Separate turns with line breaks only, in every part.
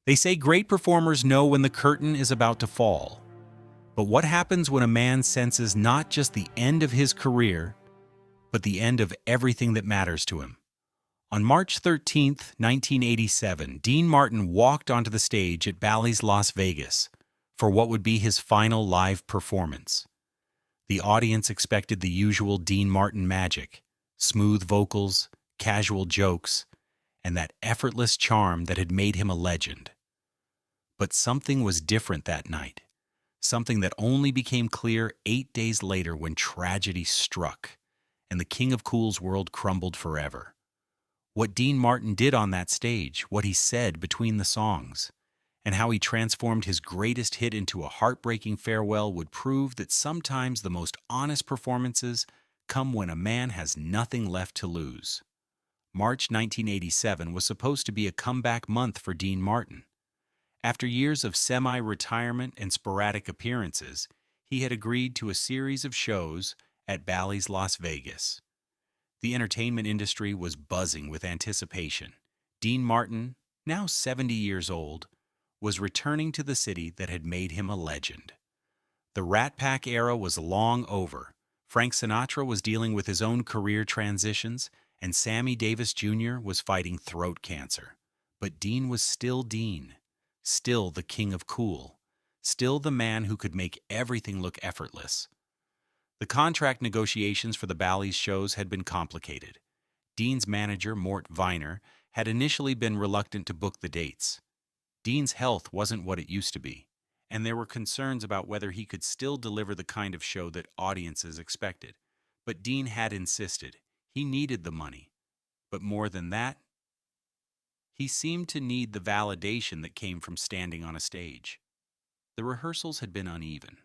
They say great performers know when the curtain is about to fall. But what happens when a man senses not just the end of his career, but the end of everything that matters to him? On March 13th, 1987, Dean Martin walked onto the stage at Bally's Las Vegas for what would be his final live performance. The audience expected the usual Dean Martin magic: smooth vocals, casual jokes, and that effortless charm that had made him a legend. But something was different that night, something that only became clear 8 days later when tragedy struck and the King of Cool's world crumbled forever. What Dean Martin did on that stage, what he said between the songs, and how he transformed his greatest hit into a heartbreaking farewell would prove that sometimes the most honest performances come when a man has nothing left to lose. March 1987 was supposed to be a comeback month for Dean Martin. After years of semi-retirement and sporadic appearances, he had agreed to a series of shows at Bally's Las Vegas. The entertainment industry was buzzing with anticipation. Dean Martin, now 70 years old, was returning to the city that had made him a legend. The Rat Pack era was long over. Frank Sinatra was dealing with his own career transitions, and Sammy Davis Jr. was fighting throat cancer. But Dean was still Dean, still the King of Cool, still the man who could make everything look effortless. The contract negotiations for the Bally's shows had been complicated. Dean's manager, Mort Viner, had initially been reluctant to book the dates. Dean's health wasn't what it used to be, and there were concerns about whether he could still deliver the kind of show that audiences expected. But Dean had insisted. He needed the money. But more than that, he seemed to need the validation that came from standing on a stage. The rehearsals had been uneven.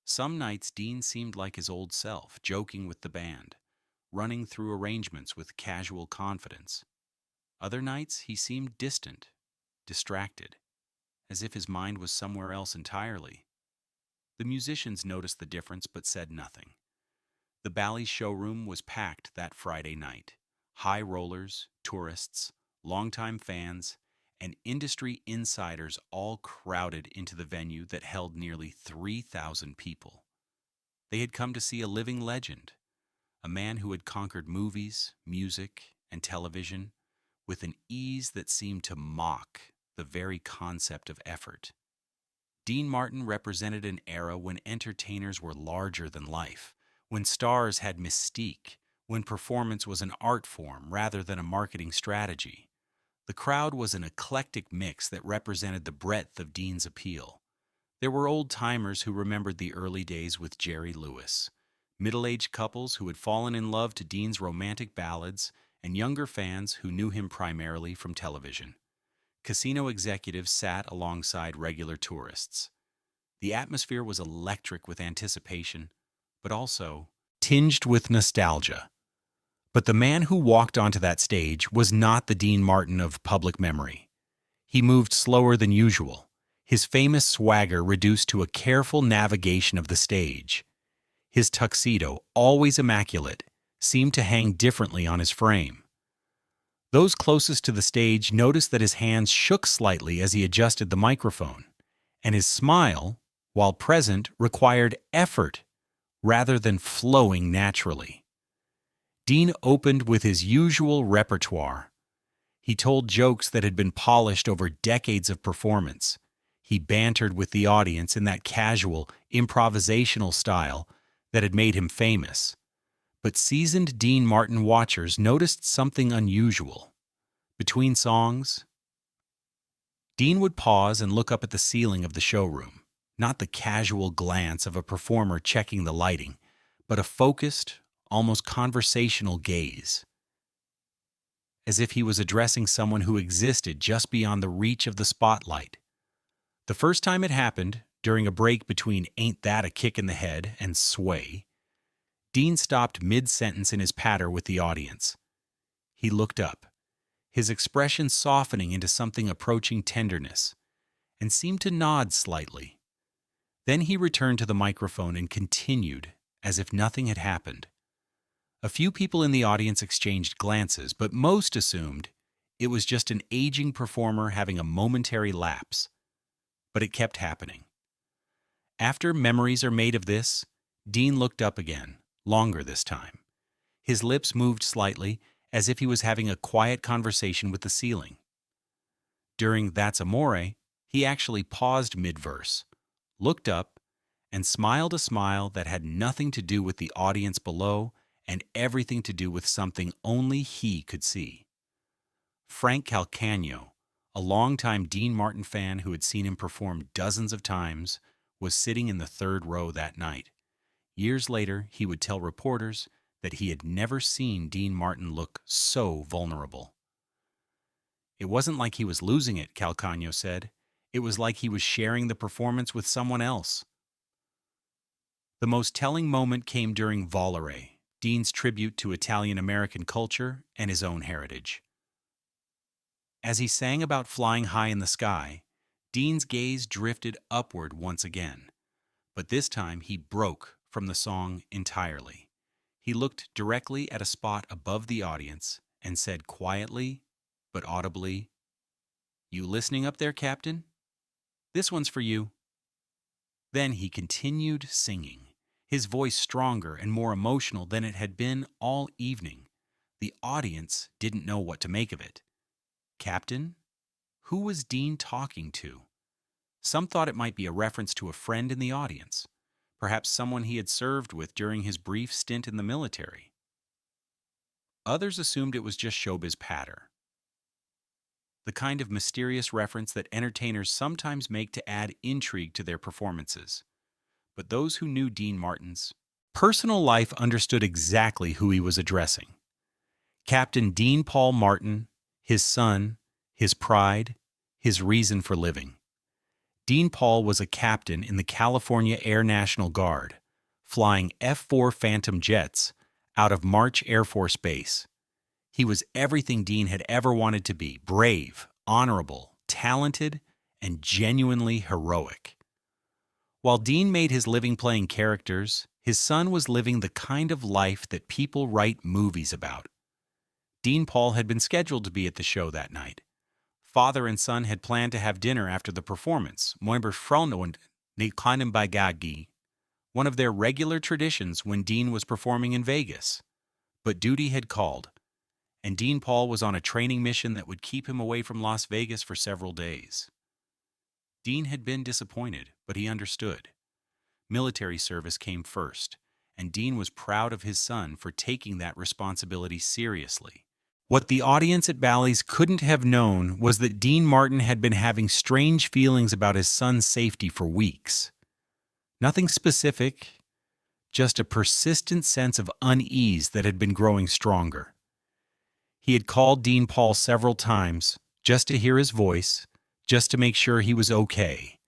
Some nights Dean seemed like his old self, joking with the band, running through arrangements with casual confidence. Other nights he seemed distant, distracted, as if his mind was somewhere else entirely. The musicians noticed the difference but said nothing. The Bally's showroom was packed that Friday night. High rollers, tourists, longtime fans, and industry insiders all crowded into the venue that held nearly 3,000 people. They had come to see a living legend, a man who had conquered movies, music, and television with an ease that seemed to mock the very concept of effort. Dean Martin represented an era when entertainers were larger than life, when stars had mystique, when performance was an art form rather than a marketing strategy. The crowd was an eclectic mix that represented the breadth of Dean's appeal. There were old-timers who remembered the early days with Jerry Lewis, middle-aged couples who had fallen in love to Dean's romantic ballads, and younger fans who knew him primarily from television. Casino executives sat alongside regular tourists. The atmosphere was electric with anticipation, but also tinged with nostalgia. But the man who walked onto that stage was not the Dean Martin of public memory. He moved slower than usual, his famous swagger reduced to a careful navigation of the stage. His tuxedo, always immaculate, seemed to hang differently on his frame. Those closest to the stage noticed that his hands shook slightly as he adjusted the microphone, and his smile, while present, required effort rather than flowing naturally. Dean opened with his usual repertoire. He told jokes that had been polished over decades of performance. He bantered with the audience in that casual, improvisational style that had made him famous. But seasoned Dean Martin watchers noticed something unusual. Between songs, Dean would pause and look up at the ceiling of the showroom, not the casual glance of a performer checking the lighting, but a focused, almost conversational gaze, as if he was addressing someone who existed just beyond the reach of the spotlight. The first time it happened, during a break between Ain't That a Kick in the Head and Sway, Dean stopped mid-sentence in his patter with the audience. He looked up, his expression softening into something approaching tenderness, and seemed to nod slightly. Then he returned to the microphone and continued, as if nothing had happened. A few people in the audience exchanged glances, but most assumed It was just an aging performer having a momentary lapse, but it kept happening. After memories are made of this, Dean looked up again, longer this time. His lips moved slightly, as if he was having a quiet conversation with the ceiling. During That's Amore, he actually paused mid-verse, looked up, and smiled a smile that had nothing to do with the audience below and everything to do with something only he could see. Frank Calcagno, a longtime Dean Martin fan who had seen him perform dozens of times, was sitting in the third row that night. Years later, he would tell reporters that he had never seen Dean Martin look so vulnerable. It wasn't like he was losing it, Calcagno said. It was like he was sharing the performance with someone else. The most telling moment came during Volare, Dean's tribute to Italian-American culture and his own heritage. As he sang about flying high in the sky, Dean's gaze drifted upward once again, but this time he broke from the song entirely. He looked directly at a spot above the audience and said quietly but audibly, "You listening up there, Captain? This one's for you." Then he continued singing, his voice stronger and more emotional than it had been all evening. The audience didn't know what to make of it. Captain? Who was Dean talking to? Some thought it might be a reference to a friend in the audience, perhaps someone he had served with during his brief stint in the military. Others assumed it was just showbiz patter, the kind of mysterious reference that entertainers sometimes make to add intrigue to their performances. But those who knew Dean Martin's personal life understood exactly who he was addressing. Captain Dean Paul Martin, his son, his pride, his reason for living. Dean Paul was a captain in the California Air National Guard, flying F-4 Phantom jets out of March Air Force Base. He was everything Dean had ever wanted to be: brave, honorable, talented, and genuinely heroic. While Dean made his living playing characters, his son was living the kind of life that people write movies about. Dean Paul had been scheduled to be at the show that night. Father and son had planned to have dinner after the performance, one of their regular traditions when Dean was performing in Vegas. But duty had called, and Dean Paul was on a training mission that would keep him away from Las Vegas for several days. Dean had been disappointed, but he understood. Military service came first, and Dean was proud of his son for taking that responsibility seriously. What the audience at Bally's couldn't have known was that Dean Martin had been having strange feelings about his son's safety for weeks. Nothing specific, just a persistent sense of unease that had been growing stronger. He had called Dean Paul several times, just to hear his voice, just to make sure he was okay.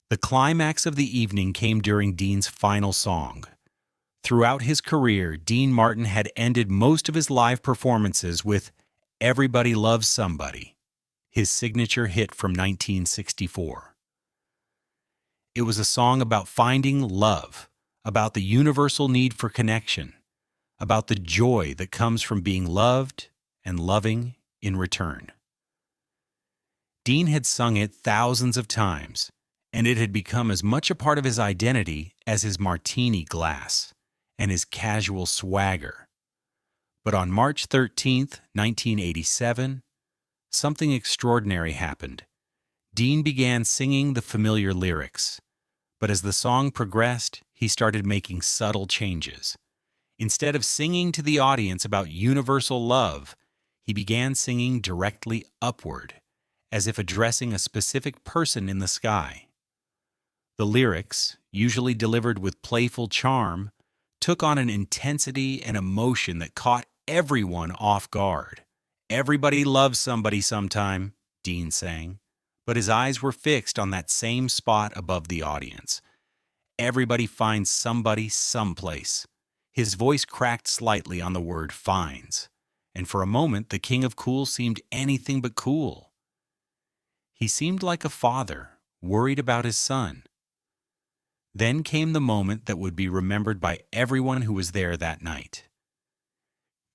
The climax of the evening came during Dean's final song. Throughout his career, Dean Martin had ended most of his live performances with "Everybody Loves Somebody," his signature hit from 1964. It was a song about finding love, about the universal need for connection, about the joy that comes from being loved and loving in return. Dean had sung it thousands of times, and it had become as much a part of his identity as his martini glass and his casual swagger. But on March 13th, 1987, something extraordinary happened. Dean began singing the familiar lyrics, but as the song progressed, he started making subtle changes. Instead of singing to the audience about universal love, he began singing directly upward, as if addressing a specific person in the sky. The lyrics, usually delivered with playful charm, took on an intensity and emotion that caught everyone off guard. "Everybody loves somebody sometime," Dean sang, but his eyes were fixed on that same spot above the audience. Everybody finds somebody someplace. His voice cracked slightly on the word "finds," and for a moment the King of Cool seemed anything but cool. He seemed like a father, worried about his son. Then came the moment that would be remembered by everyone who was there that night.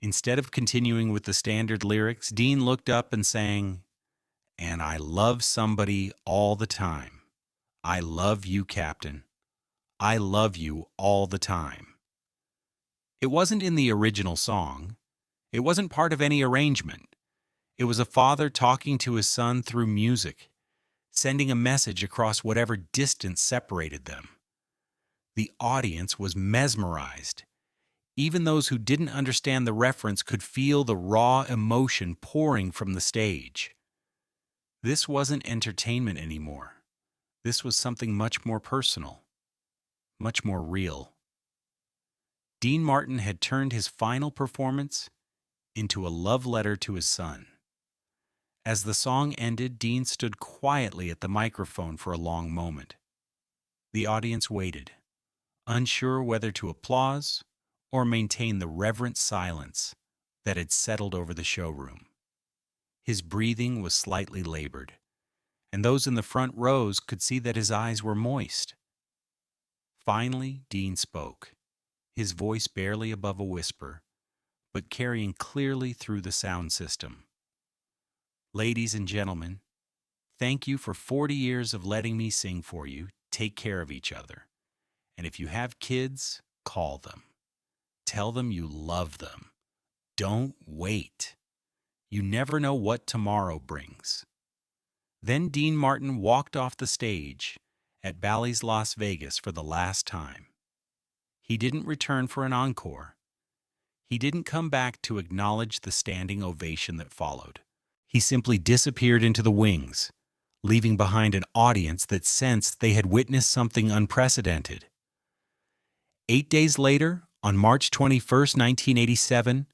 Instead of continuing with the standard lyrics, Dean looked up and sang, "And I love somebody all the time. I love you, Captain. I love you all the time." It wasn't in the original song. It wasn't part of any arrangement. It was a father talking to his son through music, sending a message across whatever distance separated them. The audience was mesmerized. Even those who didn't understand the reference could feel the raw emotion pouring from the stage. This wasn't entertainment anymore. This was something much more personal, much more real. Dean Martin had turned his final performance into a love letter to his son. As the song ended, Dean stood quietly at the microphone for a long moment. The audience waited, unsure whether to applaud or maintain the reverent silence that had settled over the showroom. His breathing was slightly labored, and those in the front rows could see that his eyes were moist. Finally, Dean spoke, his voice barely above a whisper, but carrying clearly through the sound system. "Ladies and gentlemen, thank you for 40 years of letting me sing for you. Take care of each other. And if you have kids, call them. Tell them you love them. Don't wait. You never know what tomorrow brings." Then Dean Martin walked off the stage at Bally's Las Vegas for the last time. He didn't return for an encore. He didn't come back to acknowledge the standing ovation that followed. He simply disappeared into the wings, leaving behind an audience that sensed they had witnessed something unprecedented. 8 days later, on March 21st, 1987,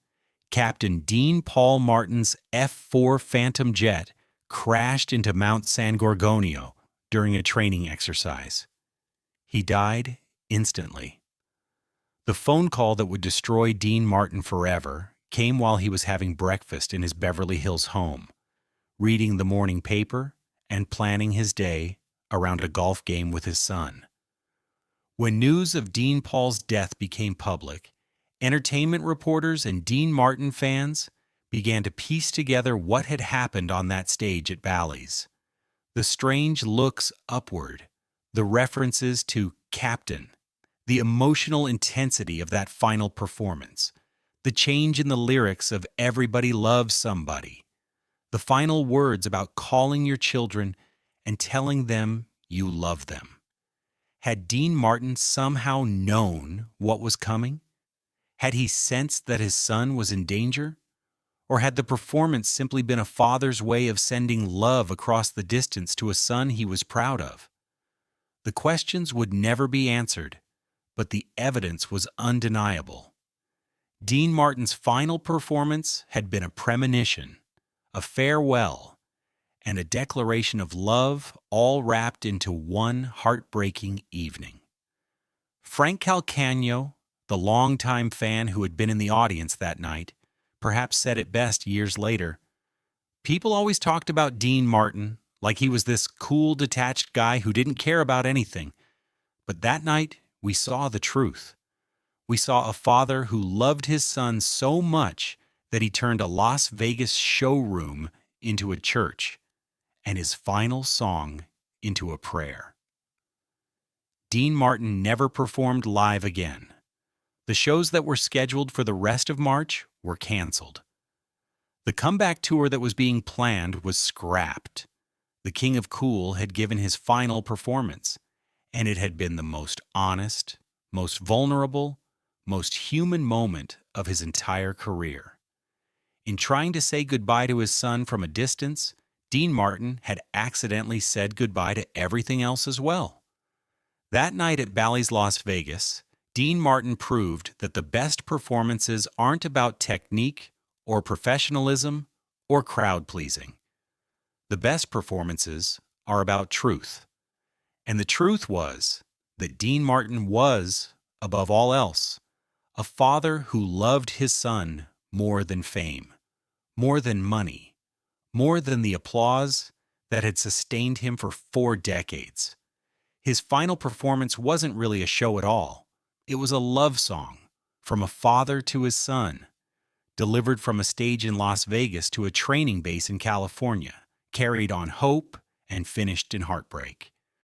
Captain Dean Paul Martin's F-4 Phantom jet crashed into Mount San Gorgonio during a training exercise. He died instantly. The phone call that would destroy Dean Martin forever came while he was having breakfast in his Beverly Hills home, reading the morning paper and planning his day around a golf game with his son. When news of Dean Paul's death became public, entertainment reporters and Dean Martin fans began to piece together what had happened on that stage at Bally's. The strange looks upward, the references to Captain, the emotional intensity of that final performance, the change in the lyrics of "Everybody Loves Somebody," the final words about calling your children and telling them you love them. Had Dean Martin somehow known what was coming? Had he sensed that his son was in danger? Or had the performance simply been a father's way of sending love across the distance to a son he was proud of? The questions would never be answered, but the evidence was undeniable. Dean Martin's final performance had been a premonition, a farewell, and a declaration of love, all wrapped into one heartbreaking evening. Frank Calcagno, the longtime fan who had been in the audience that night, perhaps said it best years later. "People always talked about Dean Martin like he was this cool, detached guy who didn't care about anything. But that night, we saw the truth. We saw a father who loved his son so much that he turned a Las Vegas showroom into a church, and his final song into a prayer." Dean Martin never performed live again. The shows that were scheduled for the rest of March were canceled. The comeback tour that was being planned was scrapped. The King of Cool had given his final performance, and it had been the most honest, most vulnerable, most human moment of his entire career. In trying to say goodbye to his son from a distance, Dean Martin had accidentally said goodbye to everything else as well. That night at Bally's Las Vegas, Dean Martin proved that the best performances aren't about technique or professionalism or crowd-pleasing. The best performances are about truth. And the truth was that Dean Martin was, above all else, a father who loved his son more than fame, more than money, more than the applause that had sustained him for 4 decades. His final performance wasn't really a show at all. It was a love song from a father to his son, delivered from a stage in Las Vegas to a training base in California, carried on hope and finished in heartbreak.